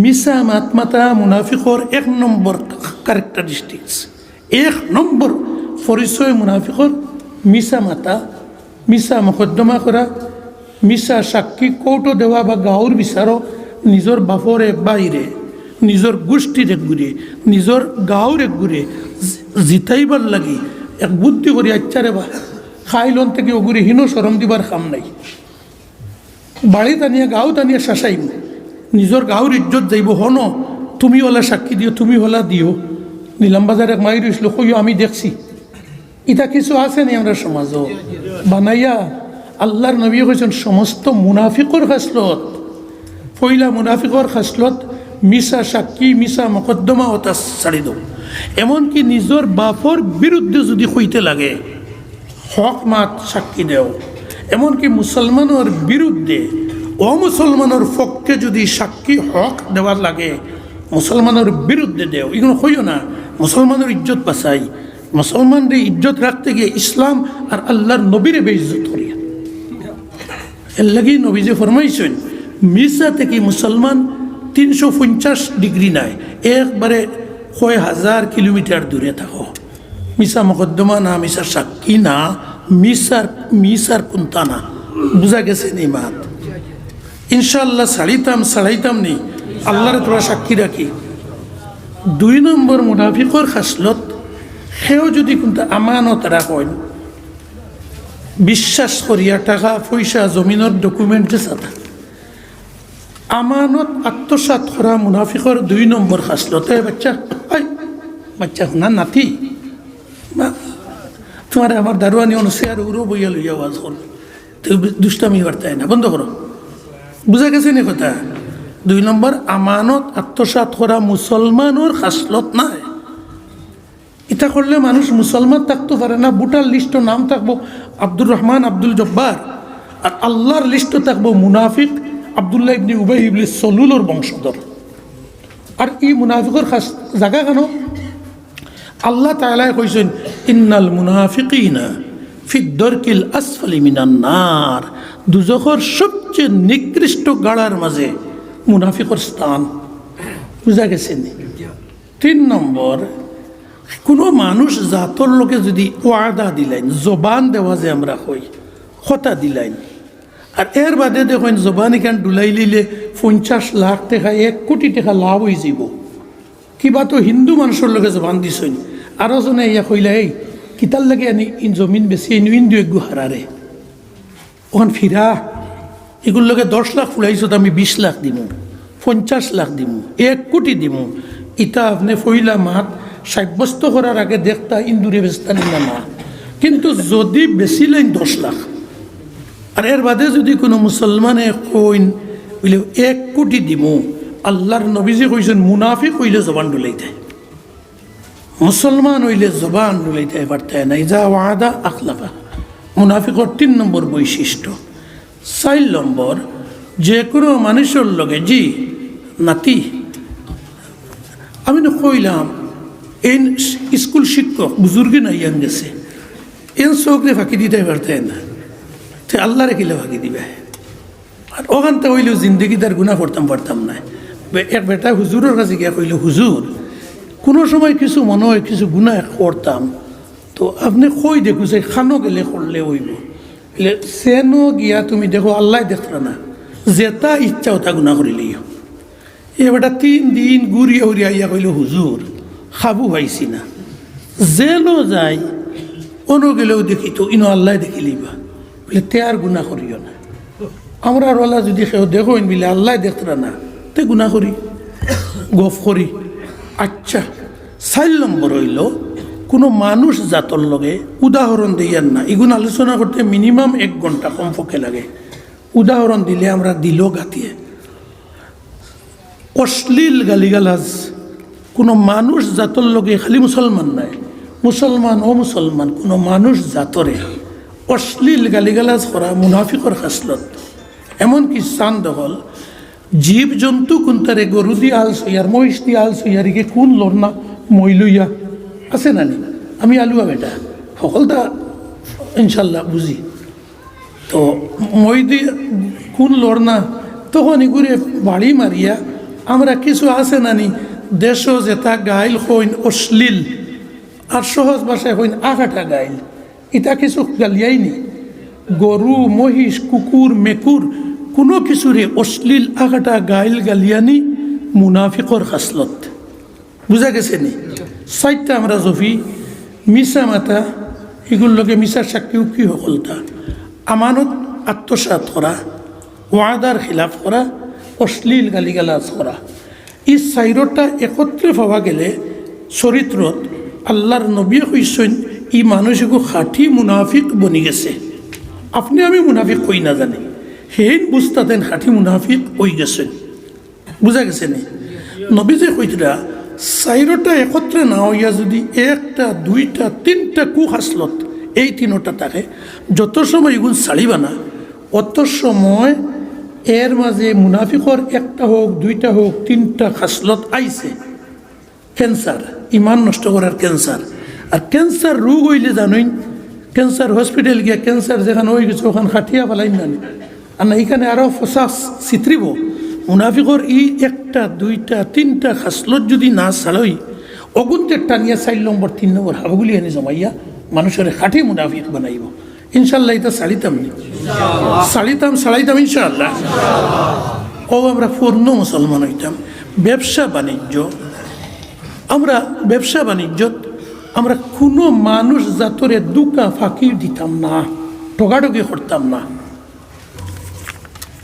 Misa মাতমাতা মুনাফিকর 1 নম্বর characteristics, 1 নম্বর পরিচয় মুনাফিকর Misa মাতা, Misa মকদ্দমা করা, মিসা সাক্ষী কৌটো দেওয়া বা গাঁৱৰ বিচাৰো নিজর বাপর এক বাইরে, নিজর গোষ্ঠীর এক ঘুরে, নিজর গাঁৱৰ এক ঘুরে জিতাইবার লাগি এক বুদ্ধি করি আচ্ছারে বা খাইলন থেকে ওগুড়ি হীন সরম দিবার কাম নাই। বাড়ি টানিয়া গাঁও টানিয়া শাসাইম, নিজর গাঁৱৰ ইজ্জত যাইব। হন তুমি হলা সাক্ষী দিও, তুমি হলা দিও। নিলাম বাজার এক মাই রইছিল, কইও আমি দেখছি। ইটা কিছু আছে নি আমরা সমাজও বানাইয়া? আল্লাহর নবী কইছেন সমস্ত মুনাফিকর খাসলত, পয়লা মুনাফিকর খাসলত মিসা সাক্ষী, মিসা মকদ্দমা ওটা ছাড়ি দাও। এমনকি নিজর বাপর বিরুদ্ধে যদি কইতে লাগে হক মাত সাক্ষী দেও, এমনকি মুসলমানের বিরুদ্ধে অমুসলমানের পক্ষে যদি সাক্ষী হক দেওয়ার লাগে মুসলমানের বিরুদ্ধে দেও। এগুলো কইও না মুসলমানের ইজ্জত বাঁচাই। মুসলমানদের ইজ্জত রাখতে গিয়ে ইসলাম আর আল্লাহর নবীরে বেইজ্জত করিয়া। এর লাগি নবী যে ফরমাইছেন মিসা থেকে মুসলমান 350 ডিগ্রি নাই, একবারে 1000 কিলোমিটার দূরে থাকো। মিসা মকদ্দমা না, মিসার সাক্ষী না, মিসার কুন্তা না। বুঝা গেছে নি মাত? ইনশাআল্লাহ ছাড়াইতাম নি, আল্লাহরে তোরা সাক্ষী রাখি। 2 নম্বর মুনাফিকর খাসলত, সেও যদি কোনটা আমানত রাখেন, বিশ্বাস করিয়া টাকা পয়সা জমিনের ডকুমেন্ট যে সাথে আমানত আত্মসাৎ করা মুনাফিকর 2 নম্বর খাসলতে। বাচ্চা না নাতি তোমার আমার দারোয়ানি অনুসে আর উড়ো বইয়া লইয়া আওয়াজ কর, তুই দুষ্টামি বার্তায় না, বন্ধ করো। বুঝা গেছে নি কথা? 2 নম্বর আমানত আত্মসাৎ করা মুসলমানের খাসলত নাই। এটা করলে মানুষ মুসলমান থাকতে পারে না। বুটার লিস্টও নাম থাকবো আব্দুর রহমান, আব্দুল জব্বার, আর আল্লাহর লিস্টও থাকবো মুনাফিক আব্দুল্লাহ ইবনে উবাই ইবনে সলুলর বংশধর। আর এই মুনাফিকর খাস জায়গা কেন? আল্লাহ তাআলা কইছেন ইন্নাল মুনাফিকিনা ফি দরকিল আসফালি মিনান নার, দুজখর সবচেয়ে নিকৃষ্ট গাড়ার মাঝে মুনাফিকর স্থান। বুঝা গেছে? 3 নম্বর, কোনো মানুষ জাতর লোকে যদি ওয়াদা দিলেন, জবান দেওয়া যে আমরা কই, কথা দিলেন, আর এর বাদে দেখেন জবান এখান ডুলাই লিলে 50 লাখ টাকা 1 কোটি টাকা লাভ হয়ে যাব। কিবা তো হিন্দু মানুষের লোকে জবান দিছেন, আরো জনে ইয়া কইলা এই কিতার লাগে আনি ইন জমিন বেশি ইন্দু একগু হারারে ওখান ফিরা এগুলোর লোকে 10 লাখ ফুলাইছ, আমি 20 লাখ দিব, 50 লাখ দিব, 1 কোটি দিব। ইটা আপনি ফইলা মাত সাব্যস্ত করার আগে দেখতা ইন্দুরে বেস্তানি না। কিন্তু যদি বেশিলেন 10 লাখ, আর এর বাদে যদি কোনো মুসলমানে কইন বলে 1 কোটি দিব, আল্লাহর নবীজি কইছেন মুনাফিক হইলে জবান ডুলাইতে, মুসলমান হইলে জবান ডুলাইতে পারতে না। ইজা ওয়াদা আখলাফা, মুনাফিকর 3 নম্বর বৈশিষ্ট্য। 4 নম্বর, যে কোনো মানুষের লগে জি নাতি, আমি না কইলাম এই স্কুল শিক্ষক বুজুর্গে নাই গেছে, এন চোখরে ফাঁকি দিতে পারতে না, তো আল্লাহরে কিলে ফাঁকি দিবে। আর ওখানটা হইলেও জিন্দগি তার গুণা পারতাম না। এক বেটা হুজুরের কাছে গিয়া কইল, হুজুর কোনো সময় কিছু মনে হয় কিছু গুণা করতাম, তো আপনি কই দেখো যে খানো গেলে করলে হইব, বলে সেনো গিয়া তুমি দেখো আল্লাহ দেখরা না, যেটা ইচ্ছা ওটা গুণা করিলেই। এ বেটা 3 দিন ঘুরিয়া উড়িয়া ইয়া কইল, হুজুর খাবু পাইছি না, জেলও যাই অন্য গেলেও দেখি তো ইনো আল্লাহ দেখিলিবা, বলে তে আর গুণা করিও না। আমরা ওলা যদি কেউ দেখো বলে আল্লাহ দেখতরা না, তে গুণা করি গফ করি। আচ্ছা, 4 নম্বর হইল কোনো মানুষ জাতর লগে উদাহরণ দিয়ার না। এগুলো আলোচনা করতে মিনিমাম 1 ঘন্টা কমপক্ষে লাগে। উদাহরণ দিলে আমরা দিল গাতিয়ে অশ্লীল গালিগালাজ কোনো মানুষ জাতর লগে, খালি মুসলমান নাই, মুসলমান ও মুসলমান কোনো মানুষ জাতরে অশ্লীল গালিগালাজ করা মুনাফিকর খাসলত। এমনকি চান দখল জীব জন্তু কোনটারে গরু দিয়ে আল সইয়ার, মহিষ দিয়ে আল সইয়ারিকে কোন লড় না মই লইয়া আছে না নি? আমি আলুয়া বেটা সকলটা ইনশাল্লাহ বুঝি। তো মই দিয়ে কোন লড় না, তখন এগুলো বাড়ি মারিয়া আমরা কিছু আছে নানি দেশও যেটা গাইল হইন অশ্লীল আর সহজ ভাষায় হইন আঘাটা গাইল, এটা কিছু গালিয়াই নি। গরু মহিষ কুকুর মেকুর কোনো কিছুরে অশ্লীল আঘাটা গাইল গালিয়ানি মুনাফিকর খাসলত। বুঝা গেছে নি? চারটা আমরা জফি মিশা মাতা, এগুলোকে মিশার সাক্ষী উকি সকলতা, আমানত আত্মসাৎ করা, ওয়াদার খিলাফ করা, অশ্লীল গালিগালাজ করা। এই চাইরটা একত্রে পাওয়া গেলে চরিত্রত আল্লাহর নবী কইছেন ই মানুষকে খাঁটি মুনাফিক বনি গেছে। আপনি আমি মুনাফিক কই না জানি, হেন বুঝতাতেন খাঁটি মুনাফিক হয়ে গেছেন। বুঝা গেছে নি? নবী যে কইতরা চাইরটা একত্রে না হইয়া যদি একটা দুইটা তিনটা কুহাসলত এই তিনোটা থাকে, যত সময় এগুলো ছাড়িবা না অত সময় এর মাঝে মুনাফিকর একটা হোক দুইটা হোক তিনটা খাসলত আইছে। ক্যান্সার, ইমান নষ্ট করার ক্যান্সার। আর ক্যান্সার রোগ হইলে জানোই, ক্যান্সার হসপিটাল গিয়া ক্যান্সার যেখানে হয়ে গেছে ওখানে খাটিয়া ফেলাই না, আর না এখানে আরও ফসাস চিত্রিব। মুনাফিকর ই একটা দুইটা তিনটা খাসলত যদি না ছাড়ই অগুনতে টানিয়া 4 নম্বর 3 নম্বর হাবগুলি এনে জমাইয়া মানুষের খাঁটি মুনাফিক বানাইব। ইনশাল্লাহ এটা ছাড়িতাম নি, ছাড়াইতাম ইনশাআল্লাহ। ও আমরা পূর্ণ মুসলমান হইতাম। ব্যবসা বাণিজ্য, আমরা ব্যবসা বাণিজ্যত আমরা কোনো মানুষ জাতরে দুকা ফাঁকি দিতাম না, ঠগাঠগি করতাম না।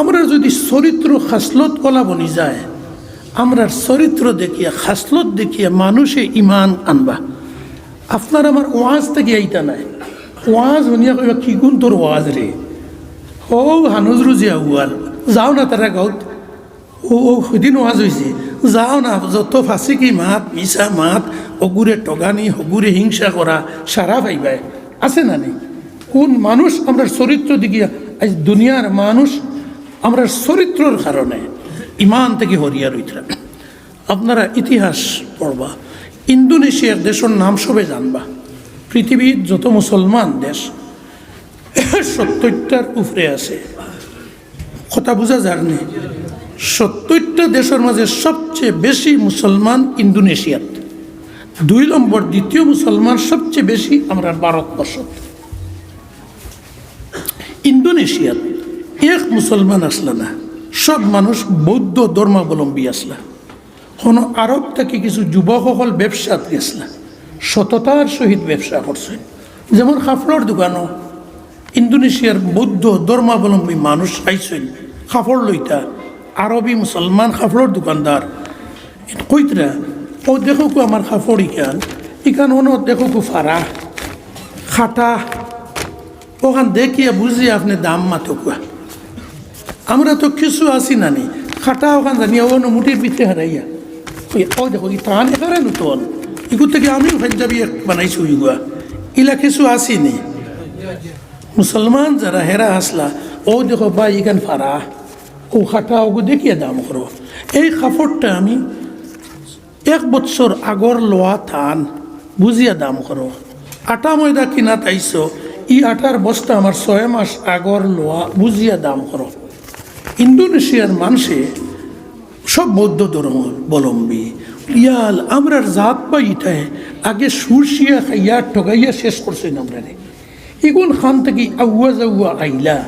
আমরা যদি চরিত্র খাসলত কলা বনি যায়, আমরা চরিত্র দেখিয়া খাসলত দেখিয়া মানুষে ইমান আনবা। আপনার আমার ওয়াজ থেকে এইটা নাই, ওয়াজ শুনিয়া কইবা কি গুণ তোর ওয়াজ রে, ও হানুজরু জিয়া উয়াল যাও না তারা গাঁত, ও সেদিন ওয়াজ হয়েছে যাও না, যত ফাঁসি কি মাত মিছা মাত হগুরে টগানি হগুরে হিংসা করা সারা পাইবাই আছে না নি? কোন মানুষ আমরা চরিত্র দেখিয়া আজ দুনিয়ার মানুষ আমরা চরিত্রর কারণে ইমান থেকে হরিয়া রইতরা। আপনারা ইতিহাস পড়বা, ইন্দোনেশিয়ার দেশের নাম সবে জানবা। পৃথিবীর যত মুসলমান দেশ 70টার উপরে আছে, কথা বোঝা যার নেই। 70টা দেশের মাঝে সবচেয়ে বেশি মুসলমান ইন্দোনেশিয়াত, 2 নম্বর দ্বিতীয় মুসলমান সবচেয়ে বেশি আমরা ভারতবর্ষ। ইন্দোনেশিয়াত এক মুসলমান আসলা না, সব মানুষ বৌদ্ধ ধর্মাবলম্বী আসলা। কোনো আরব থেকে কিছু যুবকসকল ব্যবসাত গেছলা, সততার সহিত ব্যবসা করছেন। যেমন কাপড়ের দোকানও ইন্দোনেশিয়ার বৌদ্ধ ধর্মাবলম্বী মানুষ আইছেন কাপড় লইতা, আরবি মুসলমান কাপড়ের দোকানদার কইতরা ও দেখো কো আমার কাপড় ইকান অন দেখো কো ফারা খাটা, ওখান দেখিয়া বুঝিয়ে আপনি দাম মাতো কুয়া। আমরা তো কিছু আসি নানি খাটা ওখান জানিয়া ও মুটির পিঠে হারাইয়া ও দেখো ই টান এখানে নতুন ইগুর থেকে আমিও পাঞ্জাবি বানাইছি ইগুয়া, ইলা কিছু আসিনি। মুসলমান যারা হেরা আসলা ও দেখো বা ইখান ফারা ও খাটা ওগু দেখিয়ে দাম করো। এই কাপড়টা আমি 1 বছর আগর লোয়া থান বুঝিয়া দাম করো। আটা ময়দা কিনা তাইছো, ই আটার বস্তা আমার 6 মাস আগর লোয়া বুঝিয়া দাম করো। ইন্দোনেশিয়ার মানুষে সব বৌদ্ধ ধর্মাবলম্বী ইয়াল আমরার জাত বা ইটায় আগে সুরশিয়া খাইয়া ঠগাইয়া শেষ করছেন আমরা রে। এগুন খান থেকে আউয়া জাউয়া আইলা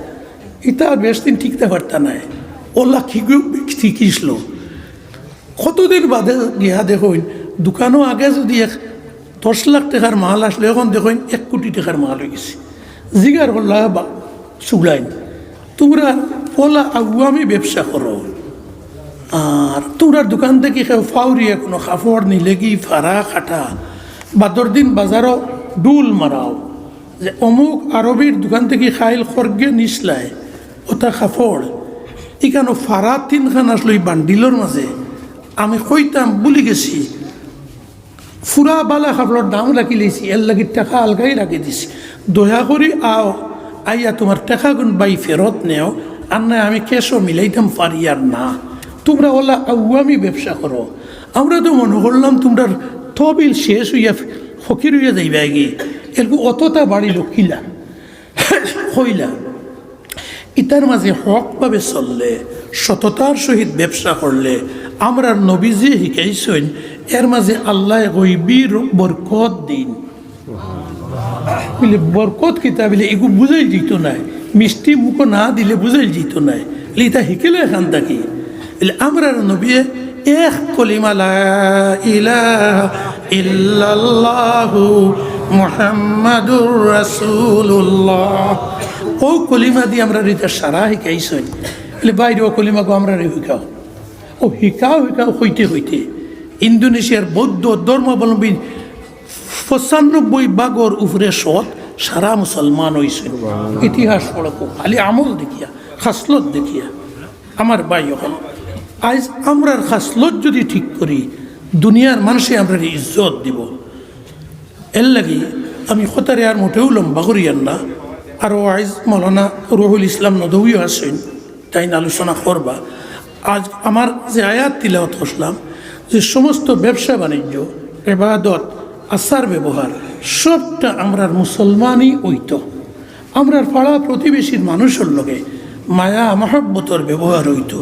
এটা বেশ দিন ঠিকতে পারতা নাই, ওলা শিখিসল। কতদিন বাদে গিয়া দেখুন দোকানও আগে যদি 10 লাখ টাকার মাল আসলে এখন দেখুন 1 কোটি টাকার মাল হয়ে গেছে। জিগার হল্লা বা সুগলাইন তোমরা ওলা আগুয়ামি ব্যবসা করো, আর তোমরা দোকান থেকে কেউ ফাউরিয়া কোনো কাপড় নিলে কি ফারা খাটা বাদর দিন বাজারও ডুল মারাও যে অমুক আরবির দোকান থেকে খাইল খরগে নিসলায় ওটা কাপড় এখানে ফারা 3খান আসলো এই বান্ডিলোর মাঝে। আমি কইতাম বলি গেছি ফুরা বালা কাপড়ের দাম রাখি লেছি, এর লাগি টাকা আলগাই রাখি দিছি, দয়া করি আও আইয়া তোমার টাকা গুণ বাই ফেরত নেও, আর না আমি কেসও মিলাইতাম পারি আর না। তোমরা ওলা আউয়ামি ব্যবসা করো। আমরা তো মনে করলাম তোমরা তবিল শেষ হইয়া ফকির হইয়া যাইবা গিয়ে এরকম অতটা বাড়ি লক্ষিলা হইলা। ইতার মাঝে হকভাবে চললে, সততার সহিত ব্যবসা করলে আমরা নবীজি শিকাইছেন এর মাঝে আল্লাহ গইবির বরকত দিন বলে বরকত কিতা বলে এগু বুঝাই যেত নাই মিষ্টি মুখ না দিলে বুঝাই যেত নাই এটা শিকিলে এখান থাকি বলে আমরা নবী এক কলিমা লা ইলাহা ইল্লাল্লাহু মুহাম্মাদুর রাসূলুল্লাহ ও কলিমা দিয়ে আমরা রিতা সারা শিকাইছেন বলে বাইরে ও কলিমাকে আমরা শিখাও ও শিকাও হইতে হইতে ইন্দোনেশিয়ার বৌদ্ধ ধর্মাবলম্বী 95% উপরে সৎ সারা মুসলমান হয়েছে ইতিহাস পড়কো খালি আমল দেখিয়া খাসলত দেখিয়া আমার ভাই হল আজ আমরার খাসলত যদি ঠিক করি দুনিয়ার মানুষে আমরা ইজ্জত দিব এর লাগি আমি খতারে আর মোটেও লম্বা করিয়ান না আরও আজ মৌলানা রুহুল ইসলাম নদৌই আসেন তাই আলোচনা করবা আজ আমার যে আয়াত তিলাওয়াত করলাম যে সমস্ত ব্যবসা বাণিজ্য ইবাদত আচার ব্যবহার সবটা আমরার মুসলমানই হইত আমরার পাড়া প্রতিবেশীর মানুষের লগে মায়া মহব্বতর ব্যবহার হইত